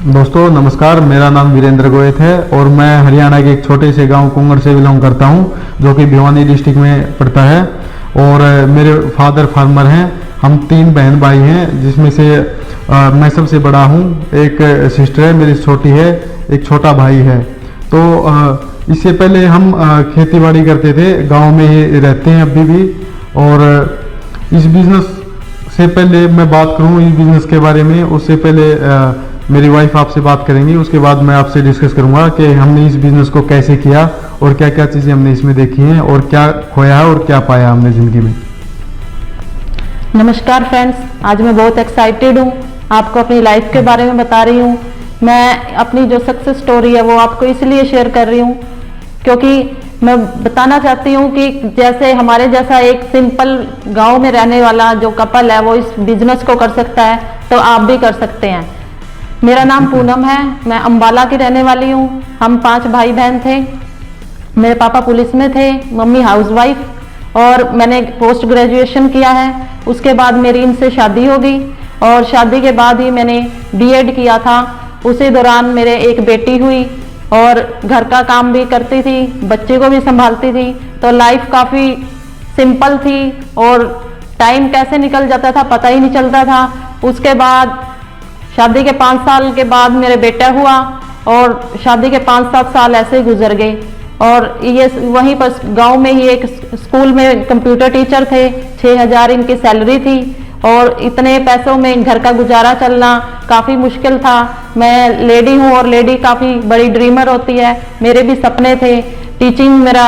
दोस्तों नमस्कार, मेरा नाम वीरेंद्र गोयत है और मैं हरियाणा के एक छोटे से गांव कुंगड़ से बिलोंग करता हूं, जो कि भिवानी डिस्ट्रिक्ट में पड़ता है। और मेरे फादर फार्मर हैं। हम 3 बहन भाई हैं, जिसमें से मैं सबसे बड़ा हूं। एक सिस्टर है मेरी, छोटी है, एक छोटा भाई है। तो इससे पहले हम खेतीबाड़ी करते थे, गाँव में ही रहते हैं अभी भी। और इस बिज़नेस से पहले मैं बात करूं इस बिज़नेस के बारे में, उससे पहले मेरी वाइफ आपसे बात करेंगी। उसके बाद मैं आपसे डिस्कस करूंगा कि हमने इस बिज़नेस को कैसे किया और क्या क्या चीज़ें हमने इसमें देखी हैं और क्या खोया है और क्या पाया हमने ज़िंदगी में। नमस्कार फ्रेंड्स, आज मैं बहुत एक्साइटेड हूँ। आपको अपनी लाइफ के बारे में बता रही हूँ। मैं अपनी जो सक्सेस स्टोरी है वो आपको इसलिए शेयर कर रही हूँ क्योंकि मैं बताना चाहती हूँ कि जैसे हमारे जैसा एक सिंपल गांव में रहने वाला जो कपल है वो इस बिजनेस को कर सकता है, तो आप भी कर सकते हैं। मेरा नाम पूनम है, मैं अंबाला की रहने वाली हूँ। हम 5 भाई बहन थे। मेरे पापा पुलिस में थे, मम्मी हाउसवाइफ, और मैंने पोस्ट ग्रेजुएशन किया है। उसके बाद मेरी इनसे शादी हो गई और शादी के बाद ही मैंने बीएड किया था। उसी दौरान मेरे एक बेटी हुई और घर का काम भी करती थी, बच्चे को भी संभालती थी। तो लाइफ काफ़ी सिंपल थी और टाइम कैसे निकल जाता था पता ही नहीं चलता था। उसके बाद शादी के 5 साल के बाद मेरे बेटा हुआ और शादी के 5-7 साल ऐसे ही गुजर गए। और ये वहीं पर गांव में ही एक स्कूल में कंप्यूटर टीचर थे, 6000 इनकी सैलरी थी और इतने पैसों में घर का गुजारा चलना काफ़ी मुश्किल था। मैं लेडी हूँ और लेडी काफ़ी बड़ी ड्रीमर होती है। मेरे भी सपने थे, टीचिंग मेरा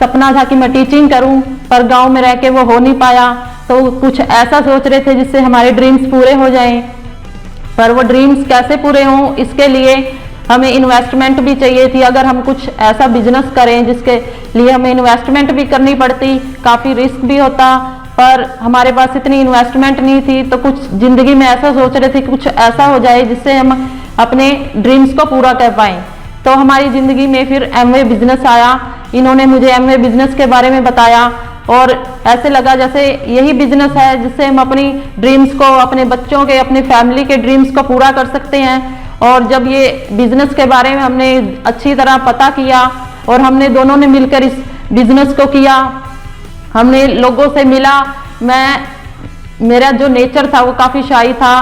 सपना था कि मैं टीचिंग करूँ, पर गाँव में रह के वो हो नहीं पाया। तो कुछ ऐसा सोच रहे थे जिससे हमारे ड्रीम्स पूरे हो जाएं, पर वो ड्रीम्स कैसे पूरे हों इसके लिए हमें इन्वेस्टमेंट भी चाहिए थी। अगर हम कुछ ऐसा बिजनेस करें जिसके लिए हमें इन्वेस्टमेंट भी करनी पड़ती, काफ़ी रिस्क भी होता, पर हमारे पास इतनी इन्वेस्टमेंट नहीं थी। तो कुछ ज़िंदगी में ऐसा सोच रहे थे कि कुछ ऐसा हो जाए जिससे हम अपने ड्रीम्स को पूरा कर पाएँ। तो हमारी ज़िंदगी में फिर एमवे बिजनेस आया। इन्होंने मुझे एमवे बिजनेस के बारे में बताया और ऐसे लगा जैसे यही बिजनेस है जिससे हम अपनी ड्रीम्स को, अपने बच्चों के, अपनी फैमिली के ड्रीम्स को पूरा कर सकते हैं। और जब ये बिजनेस के बारे में हमने अच्छी तरह पता किया और हमने दोनों ने मिलकर इस बिजनेस को किया, हमने लोगों से मिला। मेरा जो नेचर था वो काफ़ी शाई था।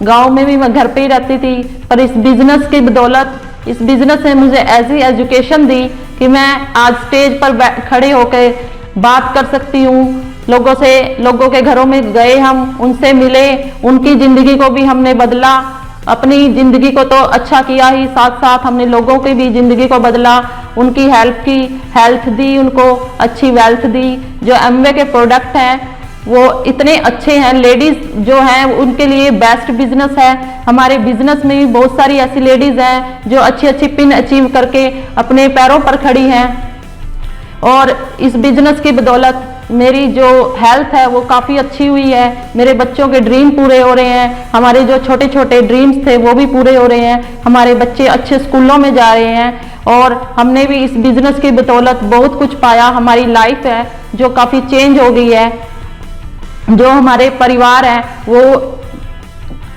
गांव में भी मैं घर पे ही रहती थी, पर इस बिजनेस की बदौलत, इस बिजनेस ने मुझे ऐसी एजुकेशन दी कि मैं आज स्टेज पर खड़े होकर बात कर सकती हूँ लोगों से। लोगों के घरों में गए, हम उनसे मिले, उनकी ज़िंदगी को भी हमने बदला। अपनी ज़िंदगी को तो अच्छा किया ही, साथ साथ हमने लोगों की भी ज़िंदगी को बदला, उनकी हेल्प की, हेल्थ दी, उनको अच्छी वेल्थ दी। जो एमवे के प्रोडक्ट हैं वो इतने अच्छे हैं, लेडीज़ जो हैं उनके लिए बेस्ट बिजनेस है। हमारे बिजनेस में भी बहुत सारी ऐसी लेडीज़ हैं जो अच्छी अच्छी पिन अचीव करके अपने पैरों पर खड़ी हैं। और इस बिजनेस की बदौलत मेरी जो हेल्थ है वो काफ़ी अच्छी हुई है। मेरे बच्चों के ड्रीम पूरे हो रहे हैं, हमारे जो छोटे छोटे ड्रीम्स थे वो भी पूरे हो रहे हैं। हमारे बच्चे अच्छे स्कूलों में जा रहे हैं और हमने भी इस बिजनेस की बदौलत बहुत कुछ पाया। हमारी लाइफ है जो काफ़ी चेंज हो गई है। जो हमारे परिवार है वो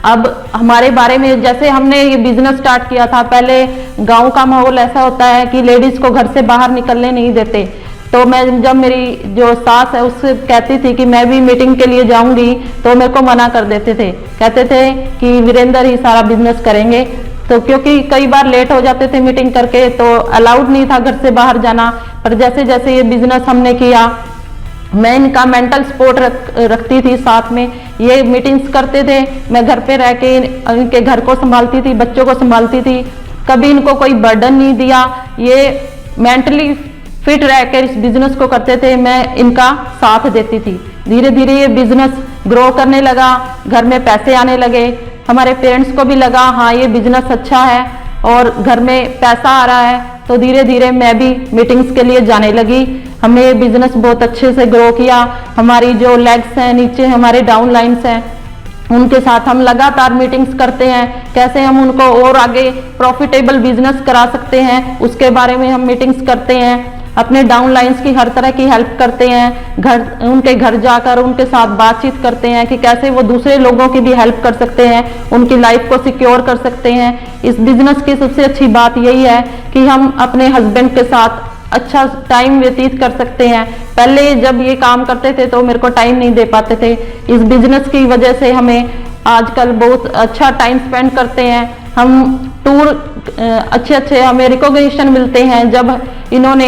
अब हमारे बारे में, जैसे हमने ये बिजनेस स्टार्ट किया था, पहले गांव का माहौल ऐसा होता है कि लेडीज़ को घर से बाहर निकलने नहीं देते। तो मैं जब मेरी जो सास है उससे कहती थी कि मैं भी मीटिंग के लिए जाऊंगी, तो मेरे को मना कर देते थे, कहते थे कि वीरेंद्र ही सारा बिजनेस करेंगे। तो क्योंकि कई बार लेट हो जाते थे मीटिंग करके, तो अलाउड नहीं था घर से बाहर जाना। पर जैसे जैसे ये बिजनेस हमने किया, मैं इनका मेंटल सपोर्ट रखती थी साथ में। ये मीटिंग्स करते थे, मैं घर पे रह के इनके घर को संभालती थी, बच्चों को संभालती थी, कभी इनको कोई बर्डन नहीं दिया। ये मेंटली फिट रहकर इस बिजनेस को करते थे, मैं इनका साथ देती थी। धीरे धीरे ये बिजनेस ग्रो करने लगा, घर में पैसे आने लगे। हमारे पेरेंट्स को भी लगा हाँ ये बिजनेस अच्छा है और घर में पैसा आ रहा है। तो धीरे धीरे मैं भी मीटिंग्स के लिए जाने लगी। हमने ये बिजनेस बहुत अच्छे से ग्रो किया। हमारी जो लेग्स हैं, नीचे हमारे डाउन लाइन्स हैं, उनके साथ हम लगातार मीटिंग्स करते हैं, कैसे हम उनको और आगे प्रॉफिटेबल बिजनेस करा सकते हैं उसके बारे में हम मीटिंग्स करते हैं। अपने डाउन लाइन्स की हर तरह की हेल्प करते हैं, उनके घर जाकर उनके साथ बातचीत करते हैं कि कैसे वो दूसरे लोगों की भी हेल्प कर सकते हैं, उनकी लाइफ को सिक्योर कर सकते हैं। इस बिजनेस की सबसे अच्छी बात यही है कि हम अपने हस्बैंड के साथ अच्छा टाइम व्यतीत कर सकते हैं। पहले जब ये काम करते थे तो मेरे को टाइम नहीं दे पाते थे, इस बिजनेस की वजह से हमें आजकल बहुत अच्छा टाइम स्पेंड करते हैं। हम टूर अच्छे हमें रिकॉग्निशन मिलते हैं। जब इन्होंने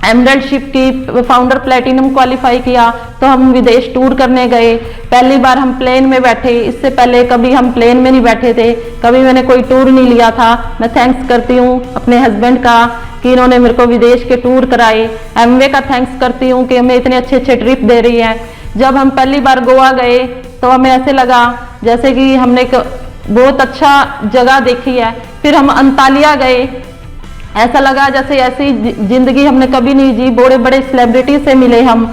एमरल्डशिप की फाउंडर प्लेटिनम क्वालिफाई किया तो हम विदेश टूर करने गए। पहली बार हम प्लेन में बैठे, इससे पहले कभी हम प्लेन में नहीं बैठे थे, कभी मैंने कोई टूर नहीं लिया था। मैं थैंक्स करती हूँ अपने हस्बैंड का कि इन्होंने मेरे को विदेश के टूर कराए। एमवे का थैंक्स करती हूँ कि हमें इतने अच्छे ट्रिप दे रही है। जब हम पहली बार गोवा गए तो हमें ऐसे लगा जैसे कि हमने एक बहुत अच्छा जगह देखी है। फिर हम अंतालिया गए, ऐसा लगा जैसे ऐसी जिंदगी हमने कभी नहीं जी, बड़े बड़े सेलिब्रिटी से मिले हम।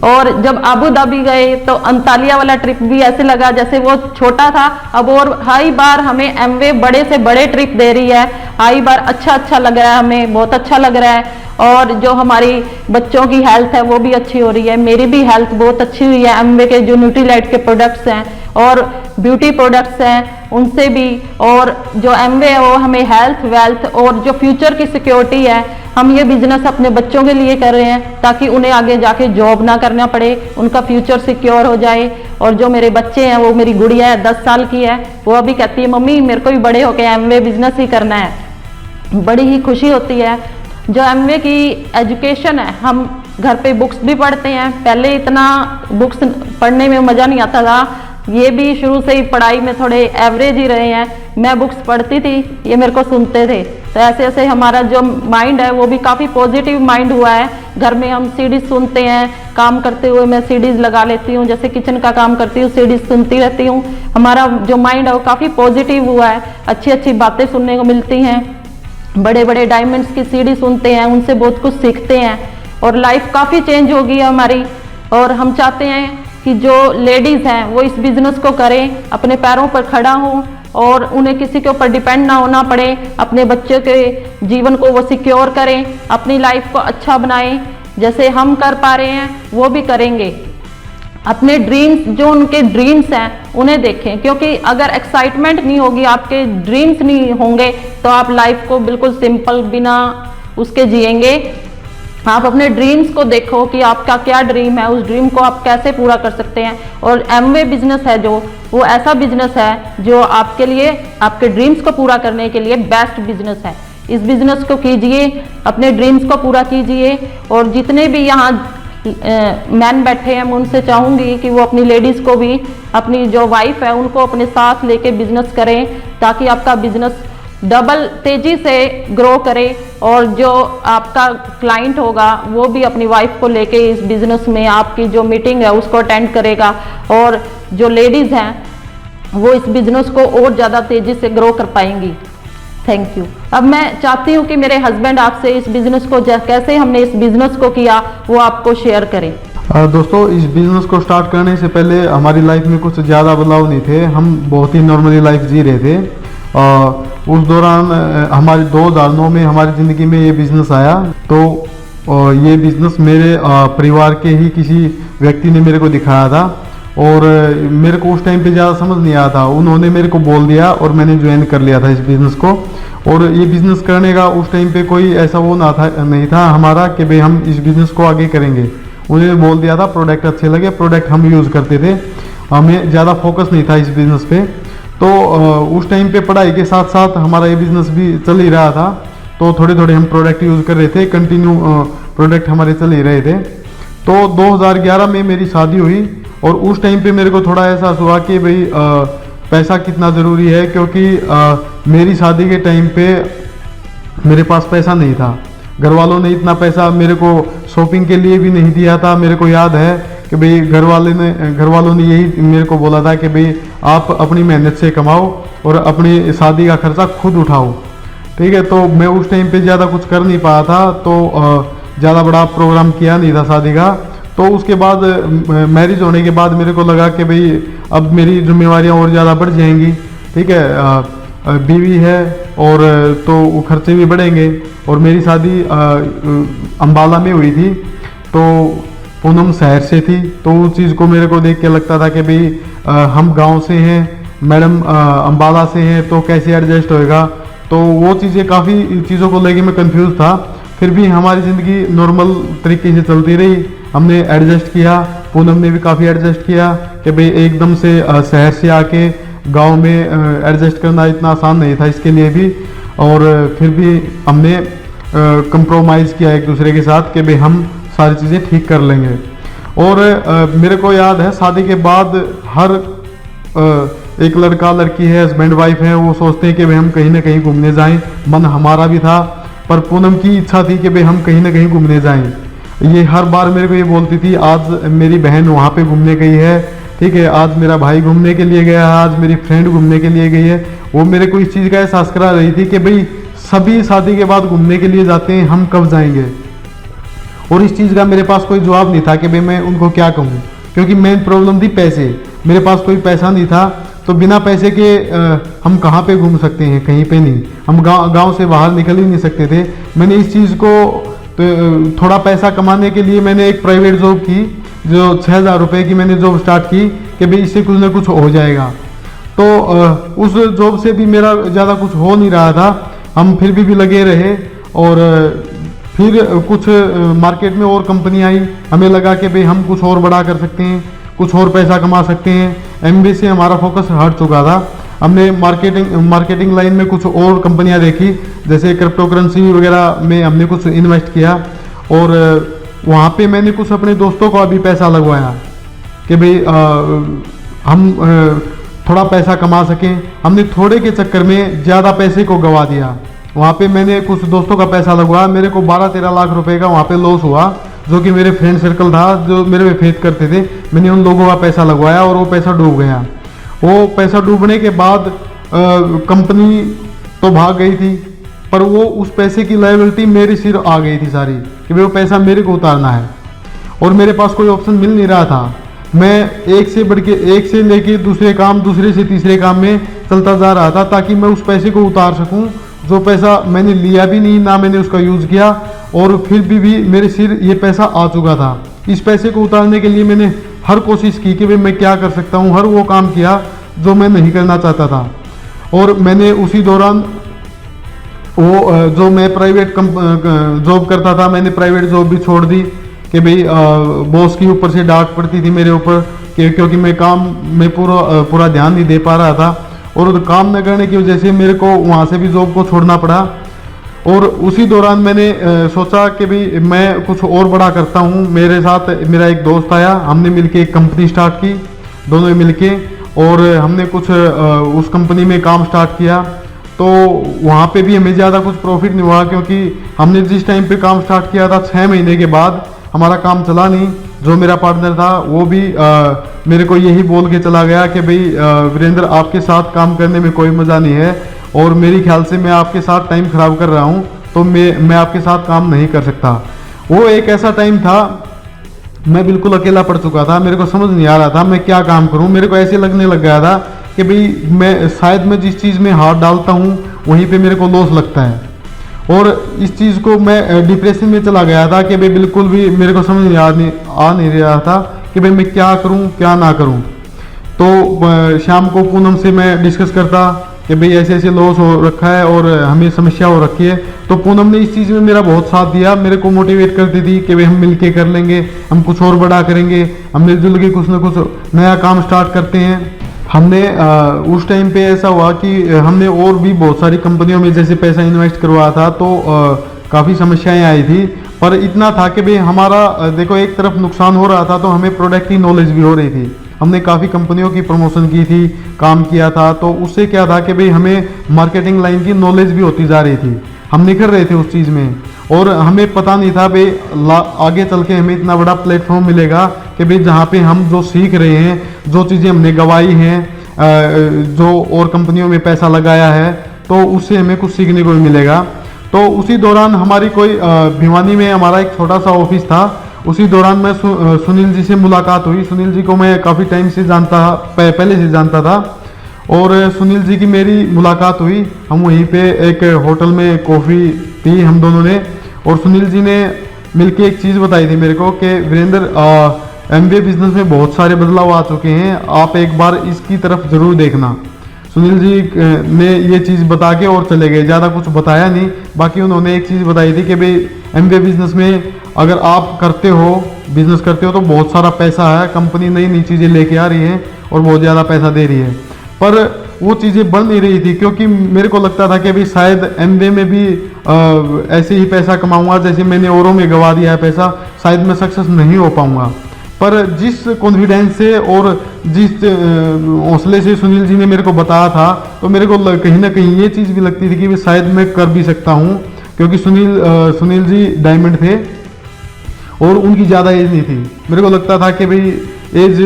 और जब अबू धाबी गए तो अंतालिया वाला ट्रिप भी ऐसे लगा जैसे वो छोटा था, अब और हर बार हमें एमवे बड़े से बड़े ट्रिप दे रही है। हर बार अच्छा लग रहा है, हमें बहुत अच्छा लग रहा है। और जो हमारी बच्चों की हेल्थ है वो भी अच्छी हो रही है, मेरी भी हेल्थ बहुत अच्छी हुई है। एमवे के जो न्यूट्रीलाइट के प्रोडक्ट्स हैं और ब्यूटी प्रोडक्ट्स हैं उनसे भी, और जो एमवे है वो हमें हेल्थ वेल्थ और जो फ्यूचर की सिक्योरिटी है, हम ये बिजनेस अपने बच्चों के लिए कर रहे हैं ताकि उन्हें आगे जाके जॉब ना करना पड़े, उनका फ्यूचर सिक्योर हो जाए। और जो मेरे बच्चे हैं, वो मेरी गुड़िया है 10 साल की है, वो अभी कहती है मम्मी मेरे को भी बड़े होके एमवे बिजनेस ही करना है। बड़ी ही खुशी होती है। जो एमवे की एजुकेशन है, हम घर पे बुक्स भी पढ़ते हैं, पहले इतना बुक्स पढ़ने में मज़ा नहीं आता था, ये भी शुरू से ही पढ़ाई में थोड़े एवरेज ही रहे हैं। मैं बुक्स पढ़ती थी, ये मेरे को सुनते थे, तो ऐसे ऐसे हमारा जो माइंड है वो भी काफ़ी पॉजिटिव माइंड हुआ है। घर में हम सीडीज सुनते हैं, काम करते हुए मैं सीडीज लगा लेती हूँ, जैसे किचन का काम करती हूँ सीडीज सुनती रहती हूँ। हमारा जो माइंड है वो काफ़ी पॉजिटिव हुआ है, अच्छी बातें सुनने को मिलती हैं। बड़े बड़े डायमंड्स की सीडी सुनते हैं, उनसे बहुत कुछ सीखते हैं और लाइफ काफ़ी चेंज हो गई है हमारी। और हम चाहते हैं कि जो लेडीज़ हैं वो इस बिज़नेस को करें, अपने पैरों पर खड़ा हों और उन्हें किसी के ऊपर डिपेंड ना होना पड़े, अपने बच्चों के जीवन को वो सिक्योर करें, अपनी लाइफ को अच्छा बनाएं। जैसे हम कर पा रहे हैं वो भी करेंगे। अपने ड्रीम्स, जो उनके ड्रीम्स हैं उन्हें देखें, क्योंकि अगर एक्साइटमेंट नहीं होगी, आपके ड्रीम्स नहीं होंगे तो आप लाइफ को बिल्कुल सिंपल बिना उसके जिएंगे। आप अपने ड्रीम्स को देखो कि आपका क्या ड्रीम है, उस ड्रीम को आप कैसे पूरा कर सकते हैं। और एमवे बिजनेस है जो, वो ऐसा बिजनेस है जो आपके लिए, आपके ड्रीम्स को पूरा करने के लिए बेस्ट बिजनेस है। इस बिजनेस को कीजिए, अपने ड्रीम्स को पूरा कीजिए। और जितने भी यहाँ मैन बैठे हैं, मैं उनसे चाहूँगी कि वो अपनी लेडीज़ को भी, अपनी जो वाइफ है उनको अपने साथ लेके बिजनेस करें, ताकि आपका बिजनेस डबल तेजी से ग्रो करे। और जो आपका क्लाइंट होगा वो भी अपनी वाइफ को लेके इस बिजनेस में आपकी जो मीटिंग है उसको अटेंड करेगा। और जो लेडीज़ हैं वो इस बिजनेस को और ज़्यादा तेजी से ग्रो कर पाएंगी। Thank you. अब मैं चाहती हूँ कि मेरे हस्बैंड आपसे इस बिजनेस को, कैसे हमने इस बिजनेस को किया, वो आपको शेयर करें। दोस्तों, इस बिजनेस को स्टार्ट करने से पहले हमारी लाइफ में कुछ ज़्यादा बदलाव नहीं थे, हम बहुत ही नॉर्मली लाइफ जी रहे थे। उस दौरान हमारे 2009 में हमारी ज़िंदगी में ये बिज़नेस आया। तो ये बिज़नेस मेरे परिवार के ही किसी व्यक्ति ने मेरे को दिखाया था और मेरे को उस टाइम पे ज़्यादा समझ नहीं आया था, उन्होंने मेरे को बोल दिया और मैंने ज्वाइन कर लिया था इस बिज़नेस को। और ये बिज़नेस करने का उस टाइम पे कोई ऐसा वो नहीं था हमारा कि भाई हम इस बिज़नेस को आगे करेंगे। उन्होंने बोल दिया था, प्रोडक्ट अच्छे लगे, प्रोडक्ट हम यूज़ करते थे, हमें ज़्यादा फोकस नहीं था इस बिज़नेस पे। तो उस टाइम पे पढ़ाई के साथ साथ हमारा ये बिज़नेस भी चल ही रहा था, तो थोड़े थोड़े हम प्रोडक्ट यूज़ कर रहे थे, कंटिन्यू प्रोडक्ट हमारे चल ही रहे थे। तो 2011 में मेरी शादी हुई और उस टाइम पे मेरे को थोड़ा एहसास हुआ कि भाई पैसा कितना ज़रूरी है, क्योंकि मेरी शादी के टाइम पे मेरे पास पैसा नहीं था, घर वालों ने इतना पैसा मेरे को शॉपिंग के लिए भी नहीं दिया था। मेरे को याद है कि भाई घर वालों ने यही मेरे को बोला था कि भाई आप अपनी मेहनत से कमाओ और अपनी शादी का खर्चा खुद उठाओ, ठीक है। तो मैं उस टाइम पे ज़्यादा कुछ कर नहीं पाया था, तो ज़्यादा बड़ा प्रोग्राम किया नहीं था शादी का। तो उसके बाद मैरिज होने के बाद मेरे को लगा कि भाई अब मेरी जिम्मेवारियाँ और ज़्यादा बढ़ जाएंगी, ठीक है, बीवी है और तो खर्चे भी बढ़ेंगे। और मेरी शादी अम्बाला में हुई थी। तो पूनम शहर से थी, तो उस चीज़ को मेरे को देख के लगता था कि भाई हम गांव से हैं, मैडम अम्बाला से हैं, तो कैसे एडजस्ट होएगा। तो वो चीज़ें, काफ़ी चीज़ों को लेके मैं कंफ्यूज था। फिर भी हमारी ज़िंदगी नॉर्मल तरीके से चलती रही, हमने एडजस्ट किया। पूनम ने भी काफ़ी एडजस्ट किया कि भाई एकदम से शहर से आके गांव में एडजस्ट करना इतना आसान नहीं था इसके लिए भी। और फिर भी हमने कंप्रोमाइज़ किया एक दूसरे के साथ कि भाई हम सारी चीज़ें ठीक कर लेंगे। और मेरे को याद है शादी के बाद हर एक लड़का लड़की है, हस्बैंड वाइफ है, वो सोचते हैं कि भाई हम कहीं ना कहीं घूमने जाएं। मन हमारा भी था, पर पूनम की इच्छा थी कि भाई हम कहीं ना कहीं घूमने जाएं। ये हर बार मेरे को ये बोलती थी, आज मेरी बहन वहाँ पे घूमने गई है, ठीक है, आज मेरा भाई घूमने के लिए गया है, आज मेरी फ्रेंड घूमने के लिए गई है। वो मेरे को इस चीज़ का एहसास करा रही थी कि भाई सभी शादी के बाद घूमने के लिए जाते हैं, हम कब जाएंगे। और इस चीज़ का मेरे पास कोई जवाब नहीं था कि भाई मैं उनको क्या कहूँ, क्योंकि मेन प्रॉब्लम थी पैसे। मेरे पास कोई पैसा नहीं था, तो बिना पैसे के हम कहाँ पे घूम सकते हैं, कहीं पे नहीं। हम गांव से बाहर निकल ही नहीं सकते थे। मैंने इस चीज़ को तो थोड़ा पैसा कमाने के लिए मैंने एक प्राइवेट जॉब की, जो 6,000 रुपये की मैंने जॉब स्टार्ट की कि भाई इससे कुछ ना कुछ हो जाएगा। तो उस जॉब से भी मेरा ज़्यादा कुछ हो नहीं रहा था, हम फिर भी लगे रहे। और फिर कुछ मार्केट में और कंपनी आई, हमें लगा कि भाई हम कुछ और बड़ा कर सकते हैं, कुछ और पैसा कमा सकते हैं। एमबीए से हमारा फोकस हट चुका था। हमने मार्केटिंग लाइन में कुछ और कंपनियां देखी, जैसे क्रिप्टो करेंसी वगैरह में हमने कुछ इन्वेस्ट किया। और वहाँ पे मैंने कुछ अपने दोस्तों को अभी पैसा लगवाया कि भाई हम थोड़ा पैसा कमा सकें। हमने थोड़े के चक्कर में ज़्यादा पैसे को गंवा दिया। वहाँ पे मैंने कुछ दोस्तों का पैसा लगवाया, मेरे को 12-13 लाख रुपए का वहाँ पे लॉस हुआ, जो कि मेरे फ्रेंड सर्कल था जो मेरे पे फेथ करते थे। मैंने उन लोगों का पैसा लगवाया और वो पैसा डूब गया। वो पैसा डूबने के बाद कंपनी तो भाग गई थी, पर वो उस पैसे की लायबिलिटी मेरे सिर आ गई थी सारी, कि भाई वो पैसा मेरे को उतारना है। और मेरे पास कोई ऑप्शन मिल नहीं रहा था। मैं एक से लेके दूसरे काम, दूसरे से तीसरे काम में चलता जा रहा था, ताकि मैं उस पैसे को उतार सकूं, जो पैसा मैंने लिया भी नहीं, ना मैंने उसका यूज़ किया। और फिर भी मेरे सिर ये पैसा आ चुका था। इस पैसे को उतारने के लिए मैंने हर कोशिश की कि भाई मैं क्या कर सकता हूँ, हर वो काम किया जो मैं नहीं करना चाहता था। और मैंने उसी दौरान वो जो मैं प्राइवेट जॉब करता था, मैंने प्राइवेट जॉब भी छोड़ दी कि भाई बॉस की ऊपर से डांट पड़ती थी मेरे ऊपर, क्योंकि मैं काम में पूरा ध्यान नहीं दे पा रहा था। और काम न करने की वजह से मेरे को वहाँ से भी जॉब को छोड़ना पड़ा। और उसी दौरान मैंने सोचा कि भाई मैं कुछ और बड़ा करता हूँ। मेरे साथ मेरा एक दोस्त आया, हमने मिलके एक कंपनी स्टार्ट की, दोनों मिलके। और हमने कुछ उस कंपनी में काम स्टार्ट किया। तो वहाँ पे भी हमें ज़्यादा कुछ प्रॉफिट नहीं हुआ, क्योंकि हमने जिस टाइम पे काम स्टार्ट किया था 6 महीने के बाद हमारा काम चला नहीं। जो मेरा पार्टनर था वो भी मेरे को यही बोल के चला गया कि भाई वीरेंद्र, आपके साथ काम करने में कोई मज़ा नहीं है, और मेरे ख्याल से मैं आपके साथ टाइम ख़राब कर रहा हूँ, तो मैं आपके साथ काम नहीं कर सकता। वो एक ऐसा टाइम था, मैं बिल्कुल अकेला पड़ चुका था, मेरे को समझ नहीं आ रहा था मैं क्या काम करूँ। मेरे को ऐसे लगने लग गया था कि भाई मैं जिस चीज़ में हाथ डालता हूँ वहीं पे मेरे को लॉस लगता है। और इस चीज़ को मैं डिप्रेशन में चला गया था कि भाई बिल्कुल भी मेरे को समझ नहीं आ नहीं रहा था कि भाई मैं क्या करूँ क्या ना करूँ। तो शाम को पूनम से मैं डिस्कस करता कि भाई ऐसे ऐसे लॉस हो रखा है और हमें समस्या हो रखी है। तो पूनम ने इस चीज़ में मेरा बहुत साथ दिया, मेरे को मोटिवेट करती थी कि भाई हम मिलके कर लेंगे, हम कुछ और बड़ा करेंगे, हम मिलजुल के कुछ ना कुछ नया काम स्टार्ट करते हैं। हमने उस टाइम पे ऐसा हुआ कि हमने और भी बहुत सारी कंपनियों में जैसे पैसा इन्वेस्ट करवाया था, तो काफ़ी समस्याएं आई थी। पर इतना था कि भाई हमारा देखो एक तरफ नुकसान हो रहा था, तो हमें प्रोडक्ट की नॉलेज भी हो रही थी। हमने काफ़ी कंपनियों की प्रमोशन की थी, काम किया था, तो उससे क्या था कि भाई हमें मार्केटिंग लाइन की नॉलेज भी होती जा रही थी, हम निखर रहे थे उस चीज़ में। और हमें पता नहीं था भाई आगे चल के हमें इतना बड़ा प्लेटफॉर्म मिलेगा कि भाई जहाँ पे हम जो सीख रहे हैं, जो चीज़ें हमने गवाई हैं, जो और कंपनियों में पैसा लगाया है, तो उससे हमें कुछ सीखने को भी मिलेगा। तो उसी दौरान हमारी कोई भिवानी में हमारा एक छोटा सा ऑफिस था, उसी दौरान मैं सुनील जी से मुलाकात हुई। सुनील जी को मैं काफ़ी टाइम से पहले से जानता था। और सुनील जी की मेरी मुलाकात हुई। हम वहीं पे एक होटल में कॉफ़ी पी हम दोनों ने, और सुनील जी ने मिलके एक चीज़ बताई थी मेरे को कि वीरेंद्र, एमबीए बिजनेस में बहुत सारे बदलाव आ चुके हैं, आप एक बार इसकी तरफ ज़रूर देखना। सुनील जी ने ये चीज़ बता के और चले गए, ज़्यादा कुछ बताया नहीं। बाकी उन्होंने एक चीज़ बताई थी कि भाई एमबीए बिजनेस में अगर आप बिजनेस करते हो तो बहुत सारा पैसा है, कंपनी नई नई चीज़ें लेके आ रही है और बहुत ज़्यादा पैसा दे रही है, पर वो चीज़ें बन नहीं रही थी, क्योंकि मेरे को लगता था कि भाई शायद एमबीए में भी ऐसे ही पैसा कमाऊंगा जैसे मैंने औरों में गवा दिया है पैसा, शायद मैं सक्सेस नहीं हो पाऊंगा। पर जिस कॉन्फिडेंस से और जिस हौसले से सुनील जी ने मेरे को बताया था, तो मेरे को कहीं ना कहीं ये चीज़ भी लगती थी कि शायद मैं कर भी सकता हूँ, क्योंकि सुनील जी डायमंड थे और उनकी ज़्यादा एज नहीं थी। मेरे को लगता था कि भाई एज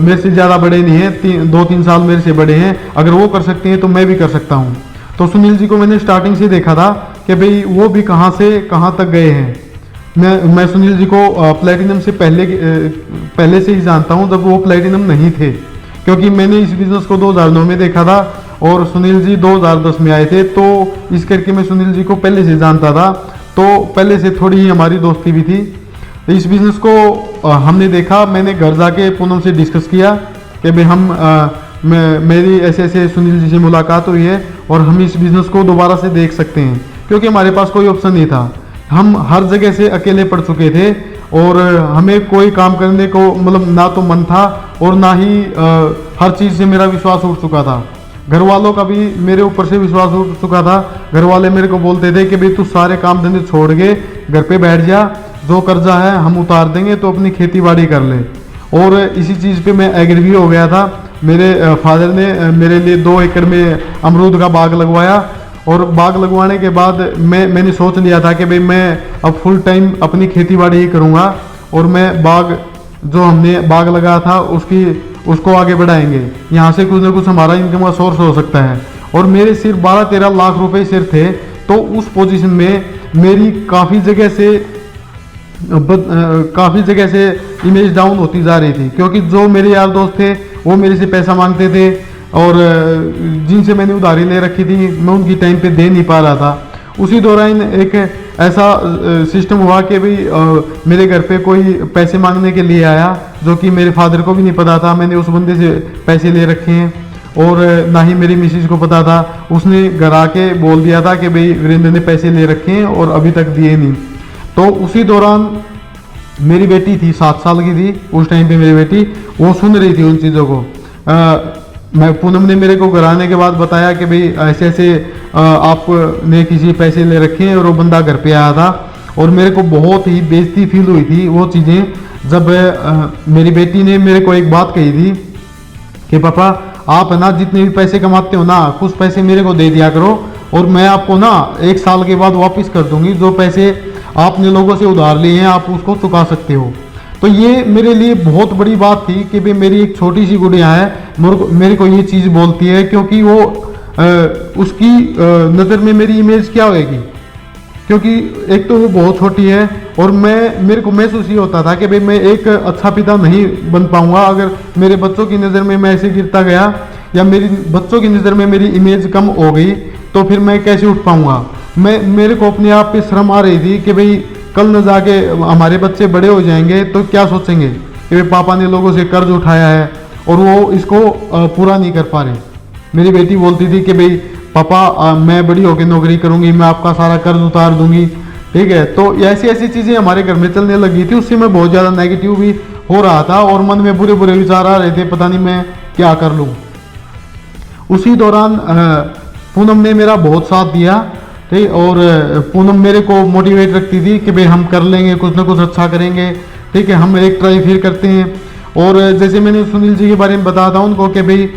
मेरे से ज़्यादा बड़े नहीं हैं, 2-3 साल मेरे से बड़े हैं, अगर वो कर सकते हैं तो मैं भी कर सकता हूँ। तो सुनील जी को मैंने स्टार्टिंग से देखा था कि भाई वो भी कहाँ से कहाँ तक गए हैं। मैं सुनील जी को प्लेटिनम से पहले से ही जानता हूँ, जब वो प्लेटिनम नहीं थे, क्योंकि मैंने इस बिज़नेस को 2009 में देखा था और सुनील जी 2010 में आए थे, तो इस करके मैं सुनील जी को पहले से जानता था, तो पहले से थोड़ी ही हमारी दोस्ती भी थी। इस बिज़नेस को हमने देखा, मैंने घर जाके पूनम से डिस्कस किया कि भाई मेरी ऐसे ऐसे सुनील जी से मुलाकात हुई है और हम इस बिज़नेस को दोबारा से देख सकते हैं, क्योंकि हमारे पास कोई ऑप्शन नहीं था। हम हर जगह से अकेले पड़ चुके थे और हमें कोई काम करने को मतलब ना तो मन था और ना ही हर चीज़ से मेरा विश्वास उठ चुका था। घर वालों का भी मेरे ऊपर से विश्वास उठ चुका था। घर वाले मेरे को बोलते थे कि भाई तू सारे काम धंधे छोड़ के घर पे बैठ जा, जो कर्जा है हम उतार देंगे, तो अपनी खेती बाड़ी कर ले। और इसी चीज़ पे मैं एग्री भी हो गया था। मेरे फादर ने मेरे लिए 2 एकड़ में अमरूद का बाग लगवाया, और बाग लगवाने के बाद मैंने सोच लिया था कि भाई मैं अब फुल टाइम अपनी खेती बाड़ी ही करूँगा, और मैं जो हमने बाग लगाया था उसको आगे बढ़ाएंगे। यहाँ से कुछ ना कुछ हमारा इनकम का सोर्स हो सकता है। और मेरे सिर्फ 12-13 लाख रुपए सिर्फ थे, तो उस पोजीशन में मेरी काफ़ी जगह से इमेज डाउन होती जा रही थी, क्योंकि जो मेरे यार दोस्त थे वो मेरे से पैसा मांगते थे, और जिनसे मैंने उधारी ले रखी थी मैं उनकी टाइम पे दे नहीं पा रहा था। उसी दौरान एक ऐसा सिस्टम हुआ कि भाई मेरे घर पे कोई पैसे मांगने के लिए आया, जो कि मेरे फादर को भी नहीं पता था मैंने उस बंदे से पैसे ले रखे हैं, और ना ही मेरी मिसेज को पता था। उसने घर आके बोल दिया था कि भाई वीरेंद्र ने पैसे ले रखे हैं और अभी तक दिए नहीं। तो उसी दौरान मेरी बेटी थी, 7 साल की थी उस टाइम पे मेरी बेटी, वो सुन रही थी उन चीज़ों को। पूनम ने मेरे को घर आने के बाद बताया कि भाई ऐसे ऐसे आपने किसी पैसे ले रखे हैं, और वो बंदा घर पे आया था, और मेरे को बहुत ही बेइज्जती फील हुई थी वो चीज़ें, जब मेरी बेटी ने मेरे को एक बात कही थी कि पापा आप ना जितने भी पैसे कमाते हो ना, कुछ पैसे मेरे को दे दिया करो, और मैं आपको ना 1 साल के बाद वापस कर दूंगी, जो पैसे आपने लोगों से उधार लिए हैं आप उसको चुका सकते हो। तो ये मेरे लिए बहुत बड़ी बात थी कि भाई मेरी एक छोटी सी गुड़िया है, मेरे को ये चीज़ बोलती है, क्योंकि वो उसकी नज़र में मेरी इमेज क्या होएगी, क्योंकि एक तो वो बहुत छोटी है, और मेरे को महसूस ये होता था कि भाई मैं एक अच्छा पिता नहीं बन पाऊंगा अगर मेरे बच्चों की नज़र में मैं ऐसे गिरता गया, या मेरी बच्चों की नज़र में मेरी इमेज कम हो गई, तो फिर मैं कैसे उठ पाऊंगा। मेरे को अपने आप पे शर्म आ रही थी कि भाई कल न जाके हमारे बच्चे बड़े हो जाएंगे तो क्या सोचेंगे कि भाई पापा ने लोगों से कर्ज उठाया है और वो इसको पूरा नहीं कर पा रहे। मेरी बेटी बोलती थी कि भाई पापा मैं बड़ी होकर नौकरी करूंगी, मैं आपका सारा कर्ज उतार दूंगी, ठीक है। तो ऐसी ऐसी चीज़ें हमारे घर में चलने लगी थी। उससे मैं बहुत ज़्यादा नेगेटिव भी हो रहा था और मन में बुरे बुरे विचार आ रहे थे, पता नहीं मैं क्या कर लूँ। उसी दौरान पूनम ने मेरा बहुत साथ दिया, ठीक। और पूनम मेरे को मोटिवेट रखती थी कि भाई हम कर लेंगे, कुछ ना कुछ अच्छा करेंगे, ठीक है, हम एक ट्राई फिर करते हैं। और जैसे मैंने सुनील जी के बारे में बताया था उनको कि भाई